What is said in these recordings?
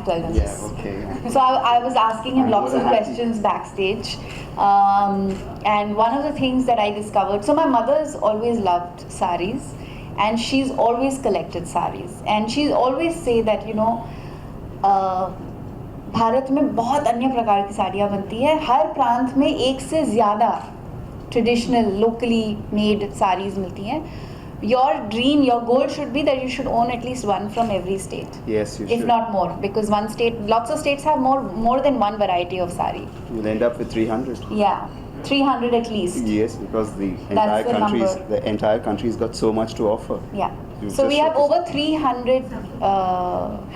to tell them this. Okay. So I was asking him I'm lots more of than happy. questions backstage, and one of the things that I discovered. So my mother's always loved saris, and she's always collected saris, and she always say that Bharat में बहुत अन्य प्रकार की साड़ियाँ बनती है, हर प्रांत में एक से ज़्यादा ट्रेडिशनल लोकली मेड साड़ीज़ मिलती हैं. Your dream, your goal should be that you should own at least one from every state. Yes, you if should. not more, because one state, lots of states have more than one variety of sari. You'll end up with 300. Yeah, 300 at least. Yes, because the That's the entire country's got so much to offer. Yeah. You So we just have showcase- over 300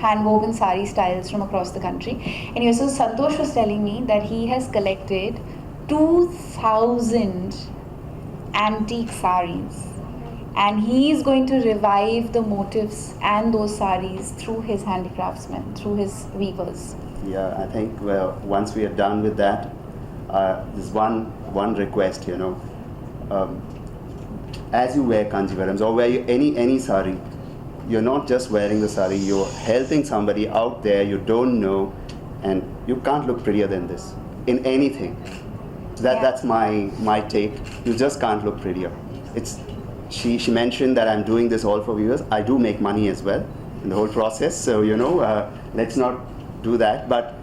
hand-woven sari styles from across the country. Anyway, so Santosh was telling me that he has collected 2,000 antique saris, and he is going to revive the motifs and those saris through his handicraftsmen, through his weavers. Yeah, I think once we are done with that, there's one request, as you wear kanjivarams or wear any sari, you're not just wearing the sari, you're helping somebody out there you don't know, and you can't look prettier than this in anything. That's my take. You just can't look prettier. She mentioned that I'm doing this all for viewers. I do make money as well in the whole process, so let's not do that. But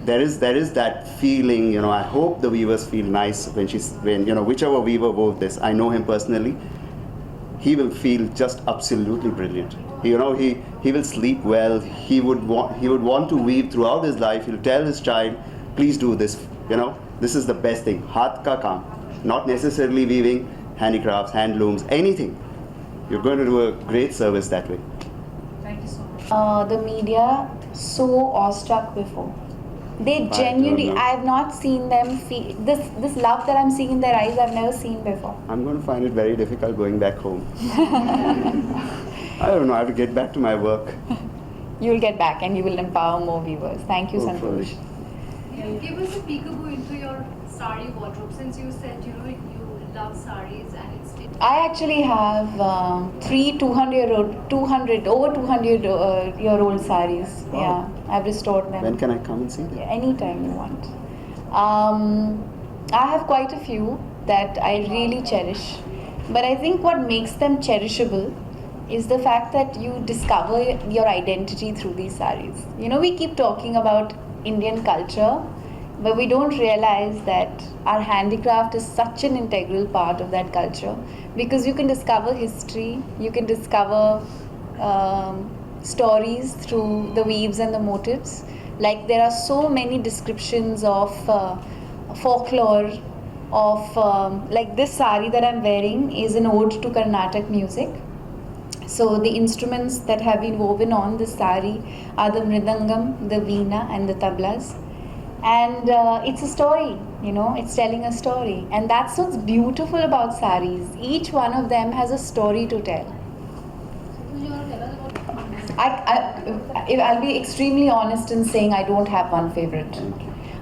there is that feeling. I hope the weavers feel nice when whichever weaver wove this. I know him personally. He will feel just absolutely brilliant. He will sleep well. He would want to weave throughout his life. He'll tell his child, please do this. This is the best thing. Haath ka kaam, not necessarily weaving, handicrafts, handlooms, anything. You're going to do a great service that way. Thank you so much. The media so awestruck before. They genuinely, don't know. I have not seen them feel this love that I'm seeing in their eyes. I've never seen before. I'm going to find it very difficult going back home. I don't know. I have to get back to my work. You'll get back and you will empower more viewers. Thank you, Hopefully. Santosh. Give us a peekaboo into your sari wardrobe, since you said you love saris and it's. I actually have three 200-year-old saris. Wow. Yeah, I've restored them. When can I come and see them? Yeah, anytime you want. I have quite a few that I really cherish, but I think what makes them cherishable is the fact that you discover your identity through these saris. We keep talking about Indian culture, but we don't realize that our handicraft is such an integral part of that culture, because you can discover history, you can discover stories through the weaves and the motifs. Like there are so many descriptions of folklore, of like this sari that I'm wearing is an ode to Carnatic music. So the instruments that have been woven on this sari are the mridangam, the veena and the tablas. And it's a story, it's telling a story. And that's what's beautiful about saris. Each one of them has a story to tell. I'll be extremely honest in saying I don't have one favorite.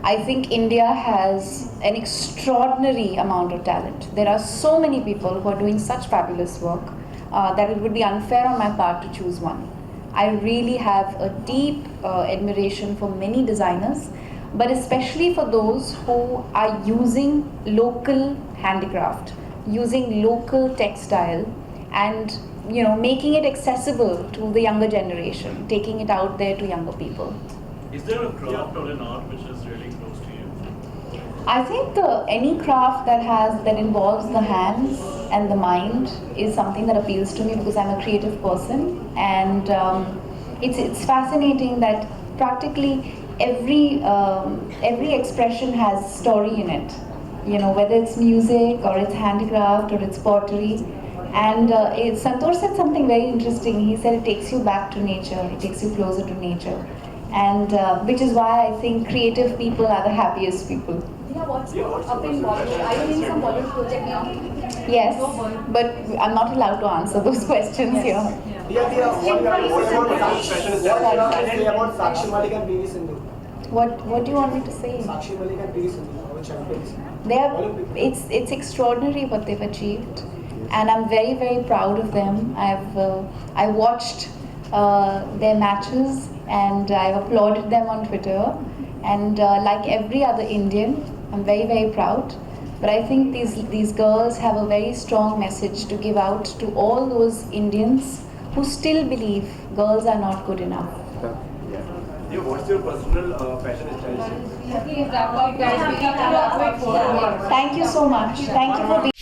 I think India has an extraordinary amount of talent. There are so many people who are doing such fabulous work that it would be unfair on my part to choose one. I really have a deep admiration for many designers, but especially for those who are using local handicraft, using local textile, and making it accessible to the younger generation, taking it out there to younger people. Is there a craft or an art which is really close to you? I think any craft that involves the hands and the mind is something that appeals to me, because I'm a creative person, and it's fascinating that practically every expression has story in it. Whether it's music or it's handicraft or it's pottery. And Santosh said something very interesting. He said it takes you back to nature, it takes you closer to nature, and which is why I think creative people are the happiest people. Yeah, what's up in Bollywood? Are you in some Bollywood project now? Yes, but I'm not allowed to answer those questions here. What do you say about Sakshi Malik and PV Sindhu? What do you want me to say? Sakshi Malik and PV Sindhu, our champions. It's extraordinary what they've achieved, and I'm very, very proud of them. I watched their matches, and I've applauded them on Twitter. And like every other Indian, I'm very, very proud. But I think these girls have a very strong message to give out to all those Indians who still believe girls are not good enough. Yeah, what's your personal fashion style? Thank you so much. Thank you for being